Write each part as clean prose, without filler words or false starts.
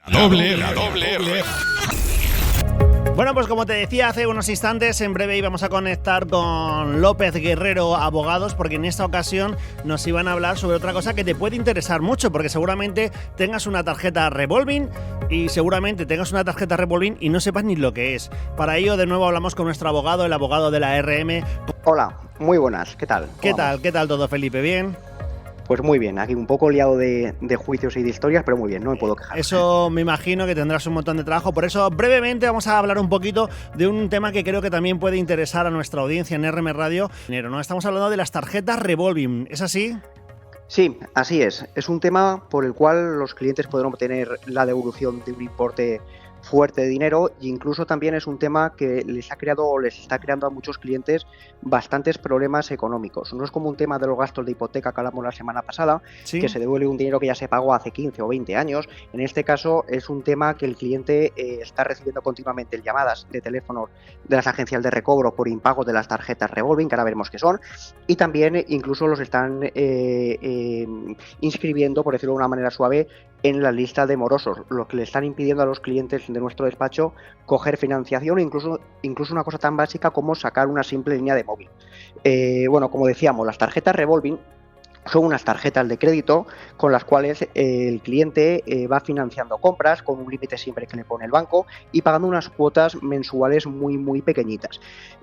La doble R. Bueno, pues como te decía hace unos instantes, en breve íbamos a conectar con López Guerrero Abogados, porque en esta ocasión nos iban a hablar sobre otra cosa que te puede interesar mucho, porque seguramente tengas una tarjeta revolving y seguramente tengas una tarjeta revolving y no sepas ni lo que es. Para ello, de nuevo hablamos con nuestro abogado, el abogado de la RM. Hola, muy buenas, ¿qué tal? ¿Qué tal todo, Felipe? ¿Bien? Pues muy bien, aquí un poco liado de juicios y de historias, pero muy bien, no me puedo quejar. Eso me imagino que tendrás un montón de trabajo, por eso brevemente vamos a hablar un poquito de un tema que creo que también puede interesar a nuestra audiencia en RM Radio, ¿no? Estamos hablando de las tarjetas revolving, ¿es así? Sí, así es. Es un tema por el cual los clientes podrán obtener la devolución de un importe fuerte de dinero, e incluso también es un tema que les está creando a muchos clientes bastantes problemas económicos. No es como un tema de los gastos de hipoteca que hablamos la semana pasada, ¿sí?, que se devuelve un dinero que ya se pagó hace 15 o 20 años. En este caso es un tema que el cliente está recibiendo continuamente llamadas de teléfonos de las agencias de recobro por impagos de las tarjetas revolving, que ahora veremos qué son, y también incluso los están inscribiendo, por decirlo de una manera suave, en la lista de morosos, lo que le están impidiendo a los clientes de nuestro despacho coger financiación, incluso una cosa tan básica como sacar una simple línea de móvil. Bueno, como decíamos, las tarjetas revolving son unas tarjetas de crédito con las cuales el cliente va financiando compras con un límite siempre que le pone el banco y pagando unas cuotas mensuales muy pequeñitas.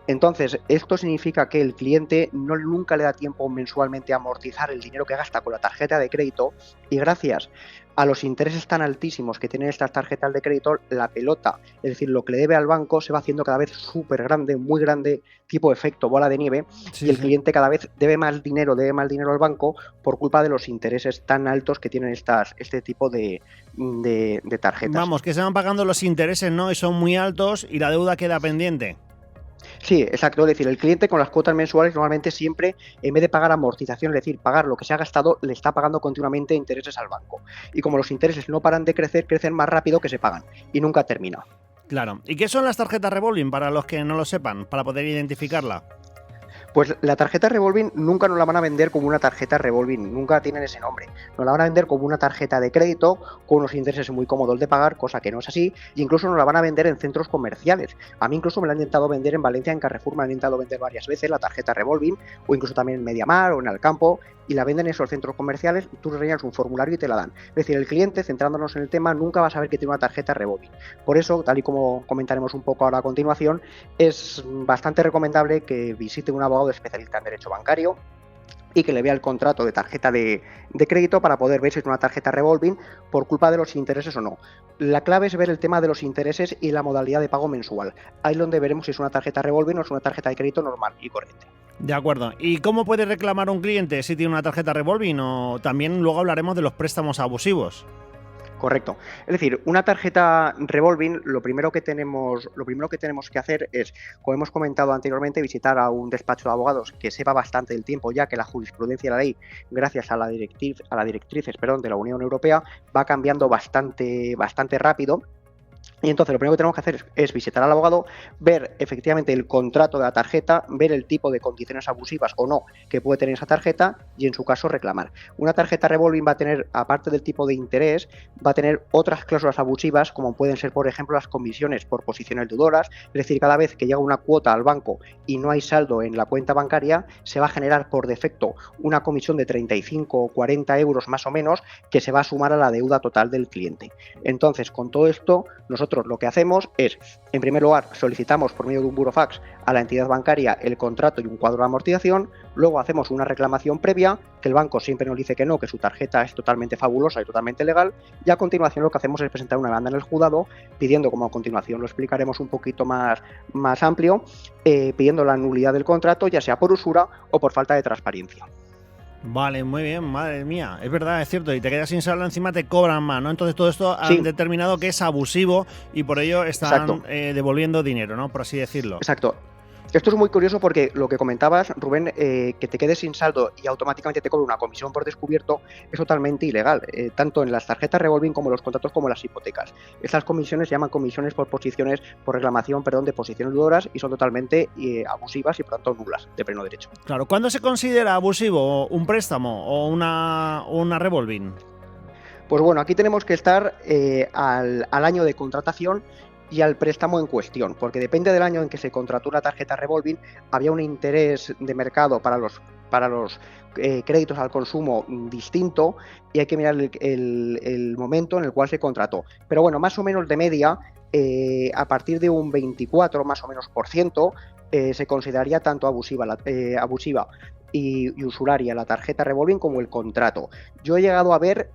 Entonces, esto significa que el cliente nunca le da tiempo mensualmente a amortizar el dinero que gasta con la tarjeta de crédito, y gracias a los intereses tan altísimos que tienen estas tarjetas de crédito, la pelota, es decir, lo que le debe al banco, se va haciendo cada vez súper grande, muy grande, tipo efecto bola de nieve, sí, y el cliente cada vez debe más dinero al banco por culpa de los intereses tan altos que tienen este tipo de tarjetas. Vamos, que se van pagando los intereses, ¿no? Y son muy altos y la deuda queda pendiente. Sí, exacto, es decir, el cliente con las cuotas mensuales normalmente siempre, en vez de pagar amortización, es decir, pagar lo que se ha gastado, le está pagando continuamente intereses al banco. Y como los intereses no paran de crecer, crecen más rápido que se pagan y nunca termina. Claro. ¿Y qué son las tarjetas revolving para los que no lo sepan, para poder identificarla? Pues la tarjeta revolving nunca nos la van a vender como una tarjeta revolving, nunca tienen ese nombre. Nos la van a vender como una tarjeta de crédito con unos intereses muy cómodos de pagar, cosa que no es así, e incluso nos la van a vender en centros comerciales. A mí incluso me la han intentado vender en Valencia, en Carrefour, me la han intentado vender varias veces la tarjeta revolving, o incluso también en Mediamar o en Alcampo, y la venden en esos centros comerciales, tú rellenas un formulario y te la dan. Es decir, el cliente, centrándonos en el tema, nunca va a saber que tiene una tarjeta revolving. Por eso, tal y como comentaremos un poco ahora a continuación, es bastante recomendable que visite un abogado especialista en derecho bancario y que le vea el contrato de tarjeta de crédito para poder ver si es una tarjeta revolving por culpa de los intereses o no. La clave es ver el tema de los intereses y la modalidad de pago mensual. Ahí es donde veremos si es una tarjeta revolving o es una tarjeta de crédito normal y corriente. De acuerdo. ¿Y cómo puede reclamar un cliente si tiene una tarjeta revolving? O también luego hablaremos de los préstamos abusivos. Correcto. Es decir, una tarjeta revolving, lo primero que tenemos que hacer es, como hemos comentado anteriormente, visitar a un despacho de abogados que sepa bastante del tiempo, ya que la jurisprudencia de la ley, gracias a las directrices de la Unión Europea, va cambiando bastante rápido. Y entonces lo primero que tenemos que hacer es visitar al abogado, ver efectivamente el contrato de la tarjeta, ver el tipo de condiciones abusivas o no que puede tener esa tarjeta y en su caso reclamar. Una tarjeta revolving va a tener, aparte del tipo de interés, va a tener otras cláusulas abusivas como pueden ser, por ejemplo, las comisiones por posiciones deudoras, es decir, cada vez que llega una cuota al banco y no hay saldo en la cuenta bancaria, se va a generar por defecto una comisión de 35 o 40 euros más o menos que se va a sumar a la deuda total del cliente. Entonces, con todo esto, nosotros lo que hacemos es, en primer lugar, solicitamos por medio de un burofax a la entidad bancaria el contrato y un cuadro de amortización, luego hacemos una reclamación previa, que el banco siempre nos dice que no, que su tarjeta es totalmente fabulosa y totalmente legal, y a continuación lo que hacemos es presentar una demanda en el juzgado, pidiendo, como a continuación lo explicaremos un poquito más amplio, pidiendo la nulidad del contrato, ya sea por usura o por falta de transparencia. Vale, muy bien, madre mía, es verdad, es cierto, y te quedas sin saldo, encima te cobran más, ¿no? Entonces todo esto sí, han determinado que es abusivo y por ello están devolviendo dinero, ¿no? Por así decirlo. Exacto. Esto es muy curioso porque lo que comentabas, Rubén, que te quedes sin saldo y automáticamente te cobre una comisión por descubierto es totalmente ilegal, tanto en las tarjetas revolving como en los contratos como en las hipotecas. Estas comisiones se llaman comisiones por reclamación de posiciones deudoras y son totalmente abusivas y por tanto nulas de pleno derecho. Claro, ¿cuándo se considera abusivo un préstamo o una revolving? Pues bueno, aquí tenemos que estar al año de contratación y al préstamo en cuestión, porque depende del año en que se contrató una tarjeta revolving, había un interés de mercado para los créditos al consumo distinto y hay que mirar el momento en el cual se contrató. Pero bueno, más o menos de media, a partir de un 24 más o menos por ciento, se consideraría tanto abusiva y usuraria la tarjeta revolving como el contrato. Yo he llegado a ver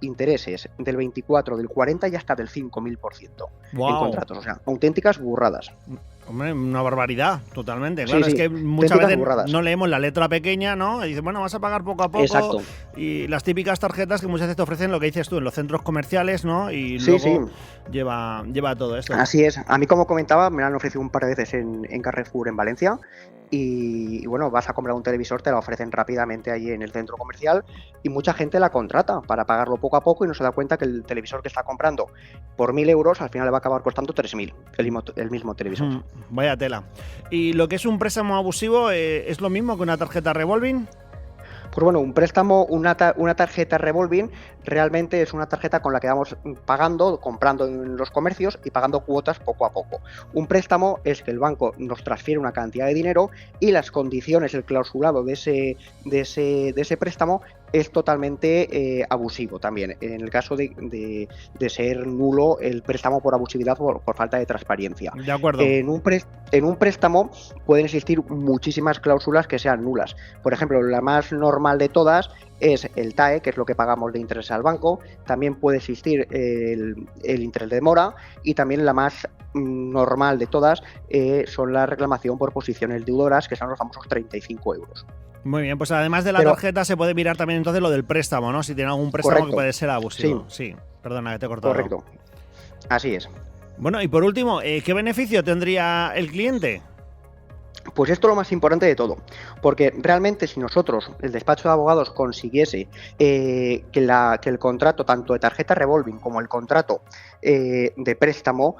intereses del 24, del 40 y hasta del 5.000% en contratos, o sea, auténticas burradas. Hombre, una barbaridad, totalmente. Claro, Sí, es que muchas veces burradas. no leemos la letra pequeña, ¿no? Y dices, bueno, vas a pagar poco a poco. Exacto. Y las típicas tarjetas que muchas veces te ofrecen lo que dices tú en los centros comerciales, ¿no? Y Sí, luego lleva todo esto. Así es. A mí, como comentaba, me la han ofrecido un par de veces en Carrefour en Valencia. Y bueno, vas a comprar un televisor, te la ofrecen rápidamente ahí en el centro comercial y mucha gente la contrata para pagarlo poco a poco y no se da cuenta que el televisor que está comprando por 1.000 euros al final le va a acabar costando 3.000 el mismo televisor. Vaya tela. ¿Y lo que es un préstamo abusivo es lo mismo que una tarjeta revolving? Pues bueno, un préstamo, una tarjeta revolving realmente es una tarjeta con la que vamos pagando, comprando en los comercios y pagando cuotas poco a poco. Un préstamo es que el banco nos transfiere una cantidad de dinero y las condiciones, el clausulado de ese préstamo es totalmente abusivo también. En el caso de ser nulo el préstamo por abusividad por falta de transparencia. De acuerdo. En un préstamo pueden existir muchísimas cláusulas que sean nulas. Por ejemplo, la más normal de todas es el TAE, que es lo que pagamos de interés al banco. También puede existir el interés de mora y también la más normal de todas son la reclamación por posiciones deudoras, que son los famosos 35 euros. Muy bien, pues además de la tarjeta se puede mirar también entonces lo del préstamo, ¿no? Si tiene algún préstamo Correcto. Que puede ser abusivo. Sí, perdona que te he cortado. Correcto, así es. Bueno, y por último, ¿qué beneficio tendría el cliente? Pues esto es lo más importante de todo, porque realmente si nosotros, el despacho de abogados, consiguiese que el contrato tanto de tarjeta revolving como el contrato de préstamo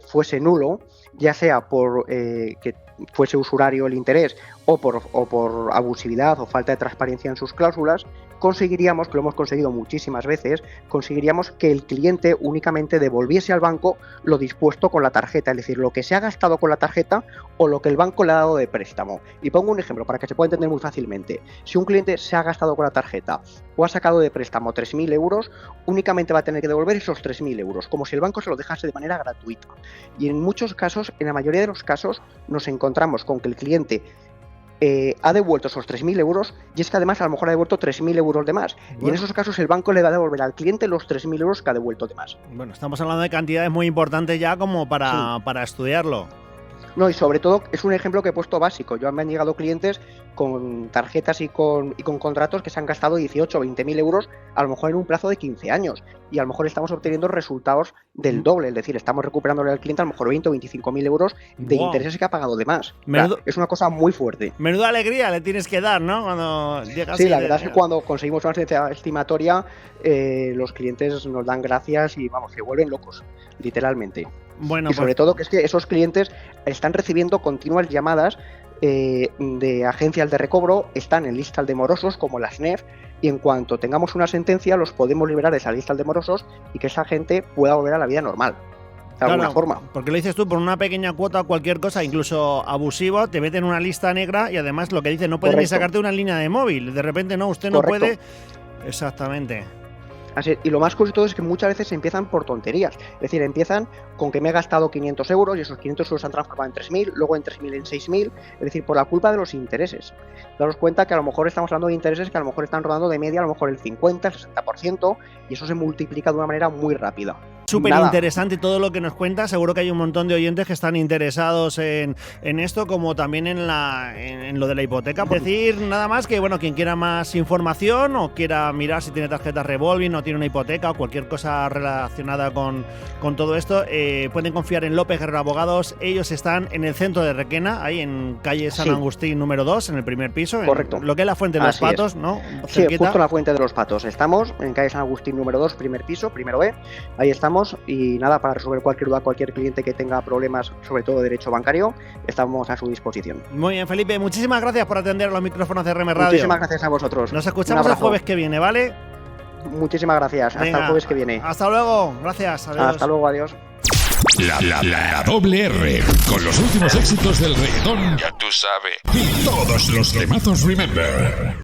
fuese nulo, ya sea por que fuese usurario el interés o por abusividad o falta de transparencia en sus cláusulas, conseguiríamos, que lo hemos conseguido muchísimas veces, conseguiríamos que el cliente únicamente devolviese al banco lo dispuesto con la tarjeta, es decir, lo que se ha gastado con la tarjeta o lo que el banco le ha dado de préstamo. Y pongo un ejemplo para que se pueda entender muy fácilmente. Si un cliente se ha gastado con la tarjeta o ha sacado de préstamo 3.000 euros, únicamente va a tener que devolver esos 3.000 euros, como si el banco se lo dejase de manera gratuita. Y en muchos casos, en la mayoría de los casos, nos encontramos con que el cliente ha devuelto esos 3.000 euros y es que además a lo mejor ha devuelto 3.000 euros de más. Bueno. Y en esos casos el banco le va a devolver al cliente los 3.000 euros que ha devuelto de más. Bueno, estamos hablando de cantidades muy importantes ya como para estudiarlo. No, y sobre todo es un ejemplo que he puesto básico. Me han llegado clientes con tarjetas y con contratos que se han gastado 18 o 20.000 euros a lo mejor en un plazo de 15 años y a lo mejor estamos obteniendo resultados del doble, es decir, estamos recuperándole al cliente a lo mejor 20 o 25.000 euros de intereses que ha pagado de más. Es una cosa muy fuerte. Menuda alegría le tienes que dar, ¿no? Cuando llegas. Sí, la verdad es que cuando conseguimos una sentencia estimatoria, los clientes nos dan gracias y vamos, se vuelven locos, literalmente. Bueno, y sobre todo que es que esos clientes están recibiendo continuas llamadas de agencias de recobro, están en listas de morosos como la SNEF y en cuanto tengamos una sentencia los podemos liberar de esa lista de morosos y que esa gente pueda volver a la vida normal. De alguna forma. Porque lo dices tú, por una pequeña cuota o cualquier cosa, incluso abusivo, te meten en una lista negra y además lo que dice, no pueden ni sacarte una línea de móvil. De repente, no, usted no puede. Exactamente. Así, y lo más curioso de todo es que muchas veces empiezan por tonterías. Es decir, empiezan con que me he gastado 500 euros y esos 500 euros se han transformado en 3.000, luego en 3.000 en 6.000, es decir, por la culpa de los intereses. Daros cuenta que a lo mejor estamos hablando de intereses que a lo mejor están rodando de media a lo mejor el 50, el 60% y eso se multiplica de una manera muy rápida. Súper interesante todo lo que nos cuenta. Seguro que hay un montón de oyentes que están interesados en esto, como también en lo de la hipoteca. Por decir nada más que, bueno, quien quiera más información o quiera mirar si tiene tarjetas revolving o tiene una hipoteca o cualquier cosa relacionada con todo esto, pueden confiar en López Guerrero Abogados. Ellos están en el centro de Requena, ahí en calle San Agustín número 2, en el primer piso. Correcto. Lo que es la Fuente de los Patos, ¿no? Sí, justo en la Fuente de los Patos. Estamos en calle San Agustín número 2, primer piso, primero B. Ahí estamos. Y nada, para resolver cualquier duda, cualquier cliente que tenga problemas, sobre todo de derecho bancario, estamos a su disposición. Muy bien, Felipe, muchísimas gracias por atender los micrófonos de RM Radio. Muchísimas gracias a vosotros. Nos escuchamos el jueves que viene, ¿vale? muchísimas gracias. Venga, hasta el jueves que viene. Hasta luego, gracias. Adiós. Hasta luego, adiós. La doble R, con los últimos éxitos del reggaetón, ya tú sabes, y todos los temazos Remember.